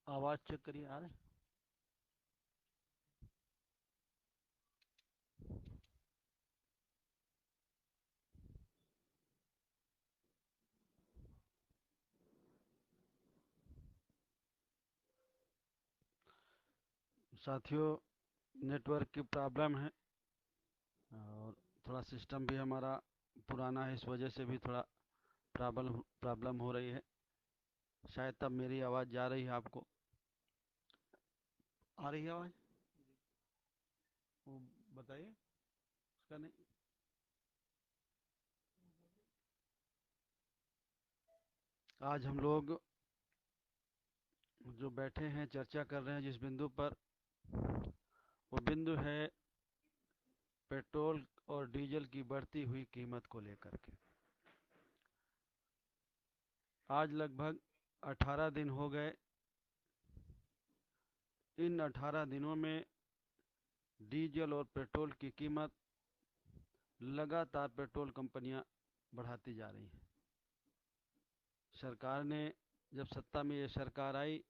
आवाज चेक करिए आ रहा है। साथियों, नेटवर्क की प्रॉब्लम है और थोड़ा सिस्टम भी हमारा पुराना है, इस वजह से भी थोड़ा प्रॉब्लम प्रॉब्लम हो रही है। शायद तब मेरी आवाज़ जा रही है आपको। आ रही है आवाज़? वो बताइए उसका नहीं। आज हम लोग जो बैठे हैं चर्चा कर रहे हैं जिस बिंदु पर, वो बिंदु है पेट्रोल और डीजल की बढ़ती हुई कीमत को लेकर के। आज लगभग 18 दिन हो गए। इन 18 दिनों में डीजल और पेट्रोल की कीमत लगातार पेट्रोल कंपनियां बढ़ाती जा रही हैं। सरकार ने, जब सत्ता में ये सरकार आई,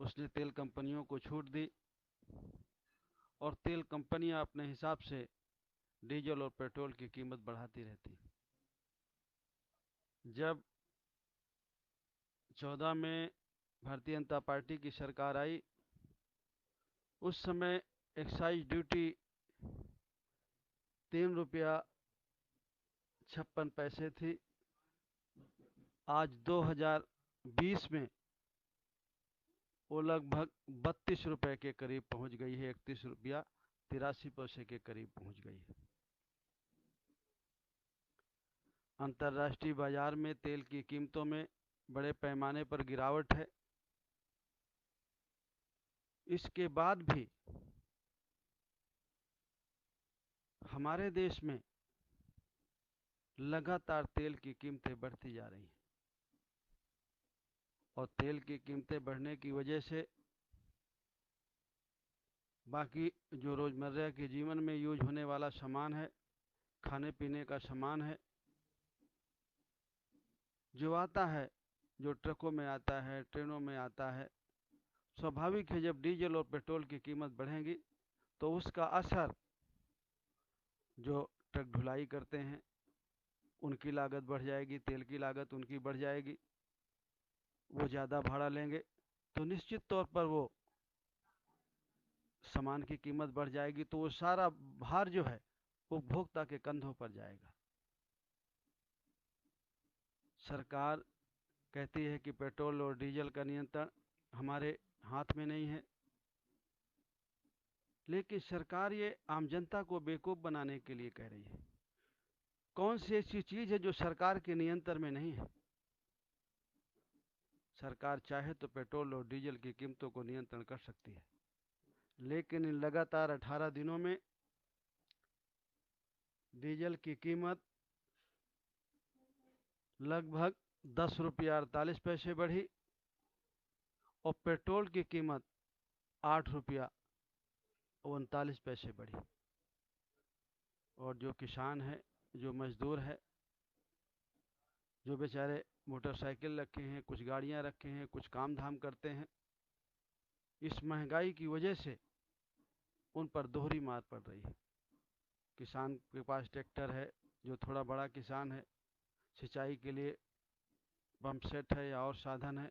उसने तेल कंपनियों को छूट दी और तेल कंपनियां अपने हिसाब से डीजल और पेट्रोल की कीमत बढ़ाती रहती। जब 14 में भारतीय जनता पार्टी की सरकार आई, उस समय एक्साइज ड्यूटी 3 रुपया 56 पैसे थी। आज 2020 में वो लगभग 32 रुपये के करीब पहुंच गई है, 31 रुपया 83 पैसे के करीब पहुंच गई है। अंतर्राष्ट्रीय बाजार में तेल की कीमतों में बड़े पैमाने पर गिरावट है। इसके बाद भी हमारे देश में लगातार तेल की कीमतें बढ़ती जा रही हैं और तेल की कीमतें बढ़ने की वजह से बाकी जो रोज़मर्रा के जीवन में यूज होने वाला सामान है, खाने पीने का सामान है, जो आता है, जो ट्रकों में आता है, ट्रेनों में आता है, स्वाभाविक है जब डीजल और पेट्रोल की कीमत बढ़ेगी तो उसका असर जो ट्रक ढुलाई करते हैं उनकी लागत बढ़ जाएगी, तेल की लागत उनकी बढ़ जाएगी, वो ज़्यादा भाड़ा लेंगे तो निश्चित तौर पर वो सामान की कीमत बढ़ जाएगी, तो वो सारा भार जो है उपभोक्ता के कंधों पर जाएगा। सरकार कहती है कि पेट्रोल और डीजल का नियंत्रण हमारे हाथ में नहीं है, लेकिन सरकार ये आम जनता को बेवकूफ़ बनाने के लिए कह रही है। कौन सी ऐसी चीज़ है जो सरकार के नियंत्रण में नहीं है? सरकार चाहे तो पेट्रोल और डीजल की कीमतों को नियंत्रण कर सकती है, लेकिन इन लगातार 18 दिनों में डीजल की कीमत लगभग 10 रुपया 48 पैसे बढ़ी और पेट्रोल की कीमत 8 रुपया 39 पैसे बढ़ी। और जो किसान है, जो मजदूर है, जो बेचारे मोटरसाइकिल रखे हैं, कुछ गाड़ियां रखे हैं, कुछ काम धाम करते हैं, इस महंगाई की वजह से उन पर दोहरी मार पड़ रही है। किसान के पास ट्रैक्टर है, जो थोड़ा बड़ा किसान है, सिंचाई के लिए पंप सेट है या और साधन है,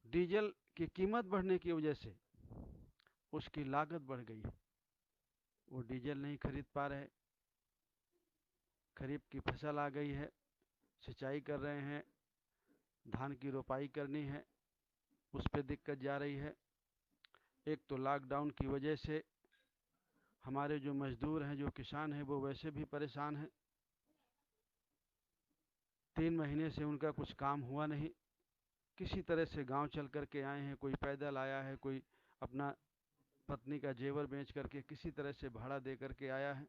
डीजल की कीमत बढ़ने की वजह से उसकी लागत बढ़ गई है। वो डीजल नहीं खरीद पा रहे। खरीफ की फसल आ गई है, सिंचाई कर रहे हैं, धान की रोपाई करनी है, उस पर दिक्कत जा रही है। एक तो लॉकडाउन की वजह से हमारे जो मजदूर हैं, जो किसान हैं, वो वैसे भी परेशान हैं। 3 महीने से उनका कुछ काम हुआ नहीं, किसी तरह से गांव चल कर के आए हैं, कोई पैदल आया है, कोई अपना पत्नी का जेवर बेच करके किसी तरह से भाड़ा दे करके आया है,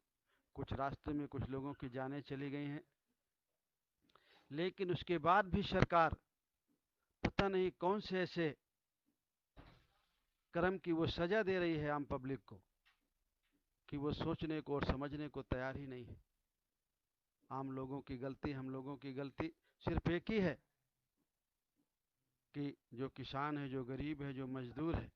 कुछ रास्ते में कुछ लोगों की जानें चली गई हैं। लेकिन उसके बाद भी सरकार पता नहीं कौन से ऐसे कर्म की वो सजा दे रही है आम पब्लिक को कि वो सोचने को और समझने को तैयार ही नहीं है। आम लोगों की गलती, हम लोगों की गलती सिर्फ एक ही है कि जो किसान है, जो गरीब है, जो मजदूर है,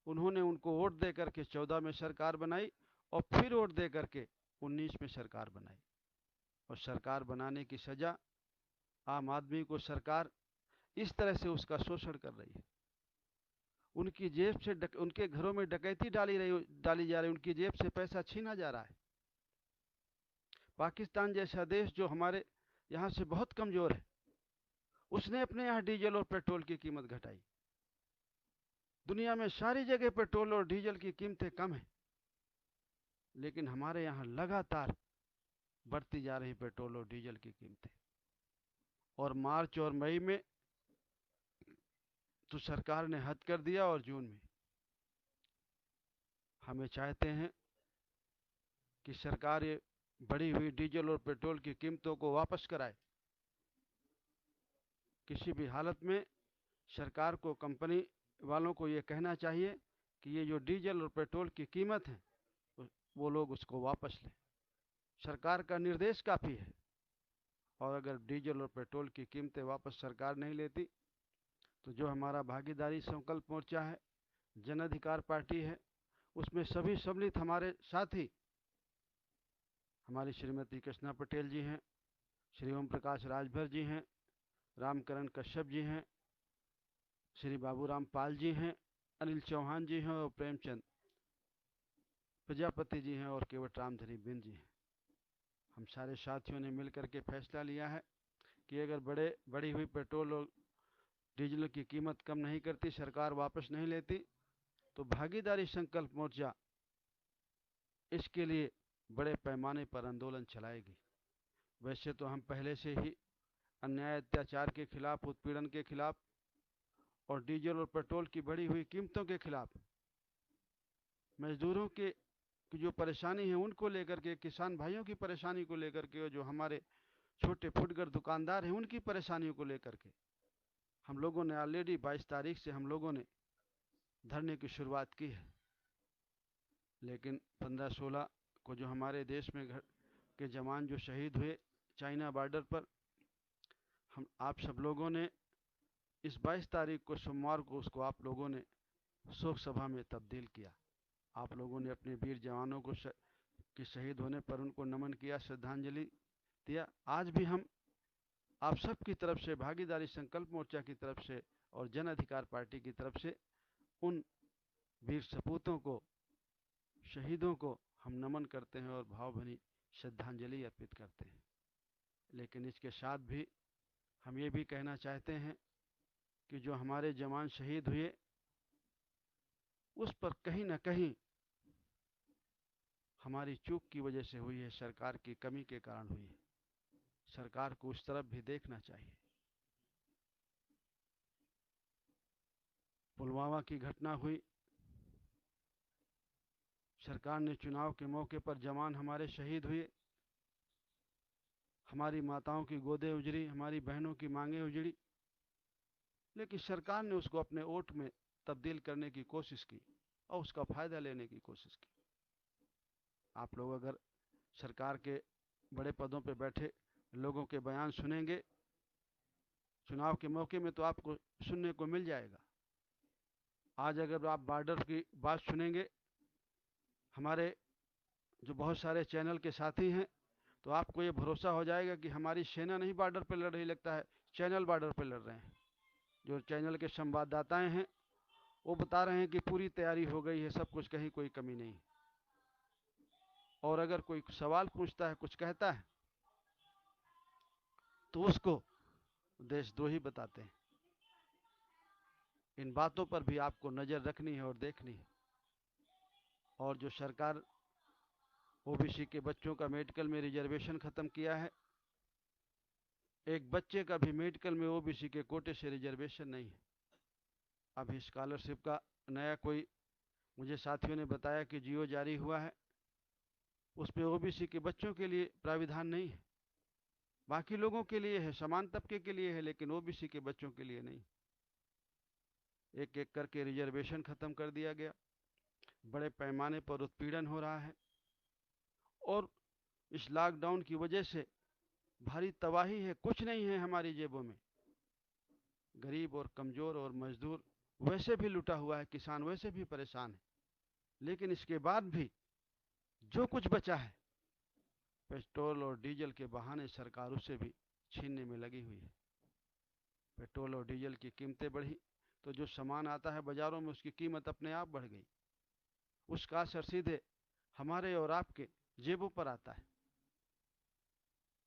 उन्होंने उनको वोट दे करके 14 में सरकार बनाई और फिर वोट दे करके 19 में सरकार बनाई। और सरकार बनाने की सज़ा आम आदमी को सरकार इस तरह से उसका शोषण कर रही है। उनकी जेब से उनके घरों में डकैती डाली जा रही है, उनकी जेब से पैसा छीना जा रहा है। पाकिस्तान जैसा देश जो हमारे यहाँ से बहुत कमज़ोर है, उसने अपने यहाँ डीजल और पेट्रोल की कीमत घटाई। दुनिया में सारी जगह पेट्रोल और डीजल की कीमतें कम हैं, लेकिन हमारे यहाँ लगातार बढ़ती जा रही पेट्रोल और डीजल की कीमतें। और मार्च और मई में तो सरकार ने हद कर दिया, और जून में हमें चाहते हैं कि सरकार ये बढ़ी हुई डीजल और पेट्रोल की कीमतों को वापस कराए। किसी भी हालत में सरकार को, कंपनी वालों को ये कहना चाहिए कि ये जो डीजल और पेट्रोल की कीमत है वो लोग उसको वापस लें। सरकार का निर्देश काफ़ी है। और अगर डीजल और पेट्रोल की कीमतें वापस सरकार नहीं लेती तो जो हमारा भागीदारी संकल्प मोर्चा है, जन अधिकार पार्टी है, उसमें सभी सम्मिलित हमारे साथी, हमारी श्रीमती कृष्णा पटेल जी हैं, श्री ओम प्रकाश राजभर जी हैं, रामकरण कश्यप जी हैं, श्री बाबूराम पाल जी हैं, अनिल चौहान जी हैं और प्रेमचंद प्रजापति जी हैं और केवट रामधरी बिंद जी हैं। हम सारे साथियों ने मिलकर के फैसला लिया है कि अगर बढ़ी हुई पेट्रोल और डीजल की कीमत कम नहीं करती, सरकार वापस नहीं लेती, तो भागीदारी संकल्प मोर्चा इसके लिए बड़े पैमाने पर आंदोलन चलाएगी। वैसे तो हम पहले से ही अन्याय, अत्याचार के खिलाफ, उत्पीड़न के खिलाफ और डीजल और पेट्रोल की बढ़ी हुई कीमतों के खिलाफ, मजदूरों की जो परेशानी है उनको लेकर के, किसान भाइयों की परेशानी को लेकर के, जो हमारे छोटे फुटकर दुकानदार हैं उनकी परेशानियों को लेकर के हम लोगों ने ऑलरेडी 22 तारीख से हम लोगों ने धरने की शुरुआत की है। लेकिन 15-16 को जो हमारे देश में के जवान जो शहीद हुए चाइना बॉर्डर पर, हम आप सब लोगों ने इस 22 तारीख को, सोमवार को, उसको आप लोगों ने शोक सभा में तब्दील किया। आप लोगों ने अपने वीर जवानों को के शहीद होने पर उनको नमन किया, श्रद्धांजलि दिया। आज भी हम आप सब की तरफ से, भागीदारी संकल्प मोर्चा की तरफ से और जन अधिकार पार्टी की तरफ से उन वीर सपूतों को, शहीदों को हम नमन करते हैं और भावभरी श्रद्धांजलि अर्पित करते हैं। लेकिन इसके साथ भी हम ये भी कहना चाहते हैं कि जो हमारे जवान शहीद हुए उस पर कहीं ना कहीं हमारी चूक की वजह से हुई है, सरकार की कमी के कारण हुई है। सरकार को उस तरफ भी देखना चाहिए। पुलवामा की घटना हुई, सरकार ने चुनाव के मौके पर जवान हमारे शहीद हुए, हमारी माताओं की गोदें उजड़ी, हमारी बहनों की मांगें उजड़ी, लेकिन सरकार ने उसको अपने वोट में तब्दील करने की कोशिश की और उसका फ़ायदा लेने की कोशिश की। आप लोग अगर सरकार के बड़े पदों पर बैठे लोगों के बयान सुनेंगे चुनाव के मौके में तो आपको सुनने को मिल जाएगा। आज अगर आप बॉर्डर की बात सुनेंगे, हमारे जो बहुत सारे चैनल के साथी हैं, तो आपको ये भरोसा हो जाएगा कि हमारी सेना नहीं बॉर्डर पर लड़ रही, लगता है चैनल बॉर्डर पर लड़ रहे हैं। जो चैनल के संवाददाताएं हैं वो बता रहे हैं कि पूरी तैयारी हो गई है, सब कुछ, कहीं कोई कमी नहीं। और अगर कोई सवाल पूछता है, कुछ कहता है, तो उसको देशद्रोही बताते हैं। इन बातों पर भी आपको नज़र रखनी है और देखनी है। और जो सरकार ओबीसी के बच्चों का मेडिकल में रिजर्वेशन ख़त्म किया है, एक बच्चे का भी मेडिकल में ओबीसी के कोटे से रिजर्वेशन नहीं है। अभी स्कॉलरशिप का नया कोई मुझे साथियों ने बताया कि जियो जारी हुआ है, उस पर ओबीसी के बच्चों के लिए प्राविधान नहीं है। बाकी लोगों के लिए है, समान तबके के लिए है, लेकिन ओबीसी के बच्चों के लिए नहीं। एक एक करके रिजर्वेशन ख़त्म कर दिया गया। बड़े पैमाने पर उत्पीड़न हो रहा है और इस लॉकडाउन की वजह से भारी तबाही है। कुछ नहीं है हमारी जेबों में, गरीब और कमज़ोर और मजदूर वैसे भी लुटा हुआ है, किसान वैसे भी परेशान है, लेकिन इसके बाद भी जो कुछ बचा है पेट्रोल और डीजल के बहाने सरकार उससे भी छीनने में लगी हुई है। पेट्रोल और डीजल की कीमतें बढ़ी तो जो सामान आता है बाज़ारों में उसकी कीमत अपने आप बढ़ गई। उसका असर सीधे हमारे और आपके जेबों पर आता है।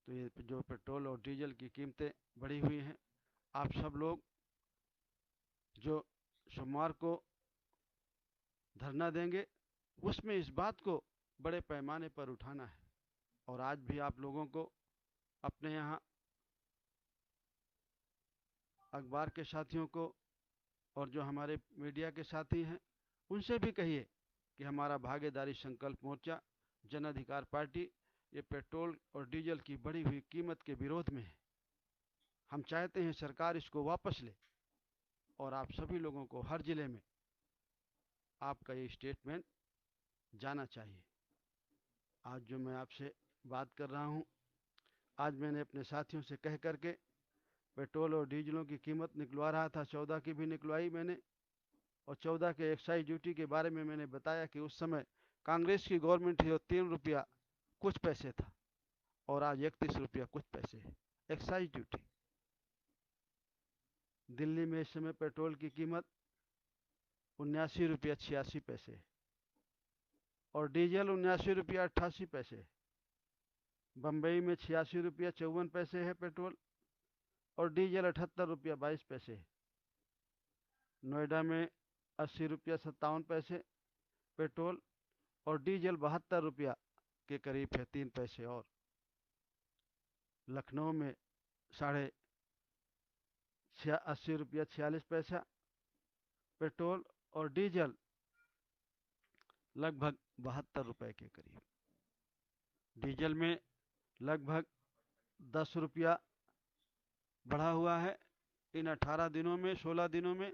तो ये जो पेट्रोल और डीजल की कीमतें बढ़ी हुई हैं, आप सब लोग जो सोमवार को धरना देंगे उसमें इस बात को बड़े पैमाने पर उठाना है। और आज भी आप लोगों को अपने यहाँ अखबार के साथियों को और जो हमारे मीडिया के साथी हैं उनसे भी कहिए कि हमारा भागीदारी संकल्प मोर्चा जन अधिकार पार्टी ये पेट्रोल और डीजल की बढ़ी हुई कीमत के विरोध में है। हम चाहते हैं सरकार इसको वापस ले और आप सभी लोगों को हर ज़िले में आपका ये स्टेटमेंट जाना चाहिए। आज जो मैं आपसे बात कर रहा हूँ, आज मैंने अपने साथियों से कह करके पेट्रोल और डीजलों की कीमत निकलवा रहा था। 14 की भी निकलवाई मैंने, और 14 के एक्साइज ड्यूटी के बारे में मैंने बताया कि उस समय कांग्रेस की गवर्नमेंट थी और 3 रुपया कुछ पैसे था और आज 31 रुपया कुछ पैसे है एक्साइज ड्यूटी। दिल्ली में इस समय पेट्रोल की कीमत 79 रुपया 86 पैसे है और डीजल 79 रुपया 88 पैसे है। बम्बई में 86 रुपया 54 पैसे है पेट्रोल और डीजल 78 रुपया 22 पैसे है। नोएडा में 80 रुपया 57 पैसे पेट्रोल और डीजल 72 रुपया के करीब है, 3 पैसे। और लखनऊ में 80 रुपया 46 पैसा पेट्रोल और डीजल लगभग 72 रुपये के करीब। डीजल में लगभग 10 रुपया बढ़ा हुआ है इन 18 दिनों में, 16 दिनों में।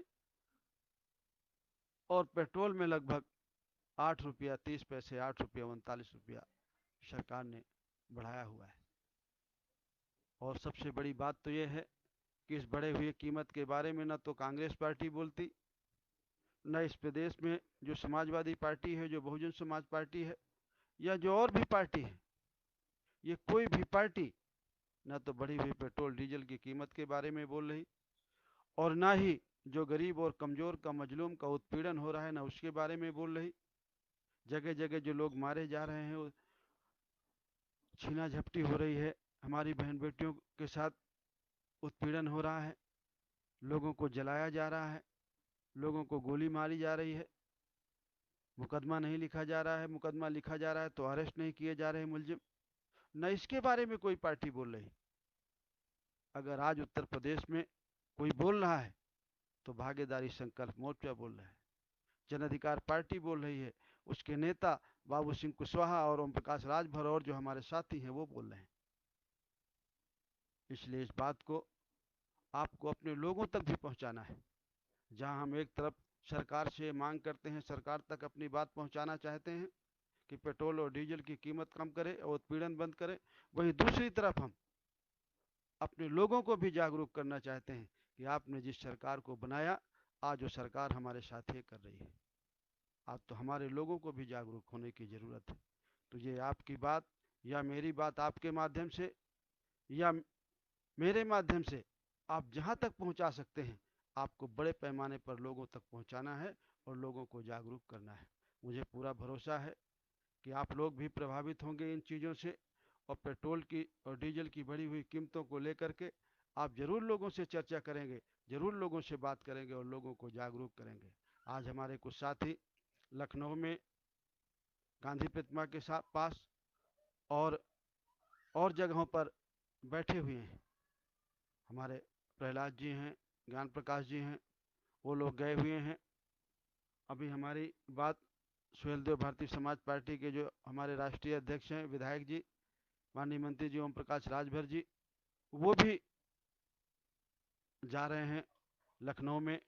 और पेट्रोल में लगभग 8 रुपया 30 पैसे, 8 रुपया 39 रुपया सरकार ने बढ़ाया हुआ है। और सबसे बड़ी बात तो ये है कि इस बढ़े हुए कीमत के बारे में न तो कांग्रेस पार्टी बोलती, न इस प्रदेश में जो समाजवादी पार्टी है, जो बहुजन समाज पार्टी है, या जो और भी पार्टी है, ये कोई भी पार्टी न तो बढ़ी हुई पेट्रोल डीजल की कीमत के बारे में बोल रही और ना ही जो गरीब और कमज़ोर का मजलूम का उत्पीड़न हो रहा है ना उसके बारे में बोल रही। जगह जगह जो लोग मारे जा रहे हैं, छीना झपटी हो रही है, हमारी बहन बेटियों के साथ उत्पीड़न हो रहा है, लोगों को जलाया जा रहा है, लोगों को गोली मारी जा रही है, मुकदमा नहीं लिखा जा रहा है, मुकदमा लिखा जा रहा है तो अरेस्ट नहीं किए जा रहे मुलजिम, न इसके बारे में कोई पार्टी बोल रही। अगर आज उत्तर प्रदेश में कोई बोल रहा है तो भागीदारी संकल्प मोर्चा बोल रहा है, जन अधिकार पार्टी बोल रही है, उसके नेता बाबू सिंह कुशवाहा और ओम प्रकाश राजभर और जो हमारे साथी हैं वो बोल रहे हैं। इसलिए इस बात को आपको अपने लोगों तक भी पहुंचाना है। जहां हम एक तरफ सरकार से मांग करते हैं, सरकार तक अपनी बात पहुंचाना चाहते हैं कि पेट्रोल और डीजल की कीमत कम करे और उत्पीड़न बंद करे, वहीं दूसरी तरफ हम अपने लोगों को भी जागरूक करना चाहते हैं कि आपने जिस सरकार को बनाया, आज वो सरकार हमारे साथ ये कर रही है। आज तो हमारे लोगों को भी जागरूक होने की ज़रूरत है। तो ये आपकी बात या मेरी बात आपके माध्यम से या मेरे माध्यम से आप जहाँ तक पहुँचा सकते हैं, आपको बड़े पैमाने पर लोगों तक पहुँचाना है और लोगों को जागरूक करना है। मुझे पूरा भरोसा है कि आप लोग भी प्रभावित होंगे इन चीज़ों से और पेट्रोल की और डीजल की बढ़ी हुई कीमतों को लेकर के आप ज़रूर लोगों से चर्चा करेंगे, ज़रूर लोगों से बात करेंगे और लोगों को जागरूक करेंगे। आज हमारे कुछ साथी लखनऊ में गांधी प्रतिमा के पास और जगहों पर बैठे हुए हैं। हमारे प्रहलाद जी हैं, ज्ञान प्रकाश जी हैं, वो लोग गए हुए हैं। अभी हमारी बात सुहेलदेव भारतीय समाज पार्टी के जो हमारे राष्ट्रीय अध्यक्ष हैं, विधायक जी, माननीय मंत्री जी ओम प्रकाश राजभर जी, वो भी जा रहे हैं लखनऊ में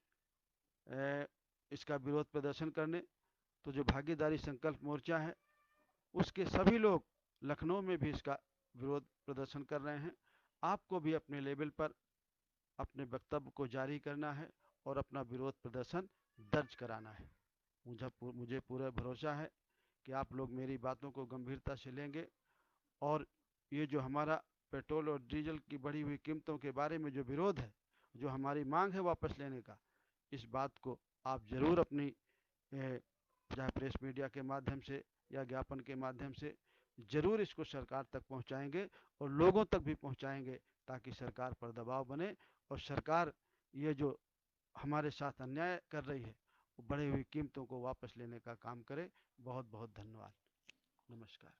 इसका विरोध प्रदर्शन करने। तो जो भागीदारी संकल्प मोर्चा है उसके सभी लोग लखनऊ में भी इसका विरोध प्रदर्शन कर रहे हैं। आपको भी अपने लेवल पर अपने वक्तव्य को जारी करना है और अपना विरोध प्रदर्शन दर्ज कराना है। मुझे पूरा भरोसा है कि आप लोग मेरी बातों को गंभीरता से लेंगे और ये जो हमारा पेट्रोल और डीजल की बढ़ी हुई कीमतों के बारे में जो विरोध है, जो हमारी मांग है वापस लेने का, इस बात को आप ज़रूर अपनी चाहे प्रेस मीडिया के माध्यम से या ज्ञापन के माध्यम से ज़रूर इसको सरकार तक पहुंचाएंगे और लोगों तक भी पहुंचाएंगे, ताकि सरकार पर दबाव बने और सरकार ये जो हमारे साथ अन्याय कर रही है वो बढ़ी हुई कीमतों को वापस लेने का काम करे। बहुत बहुत धन्यवाद। नमस्कार।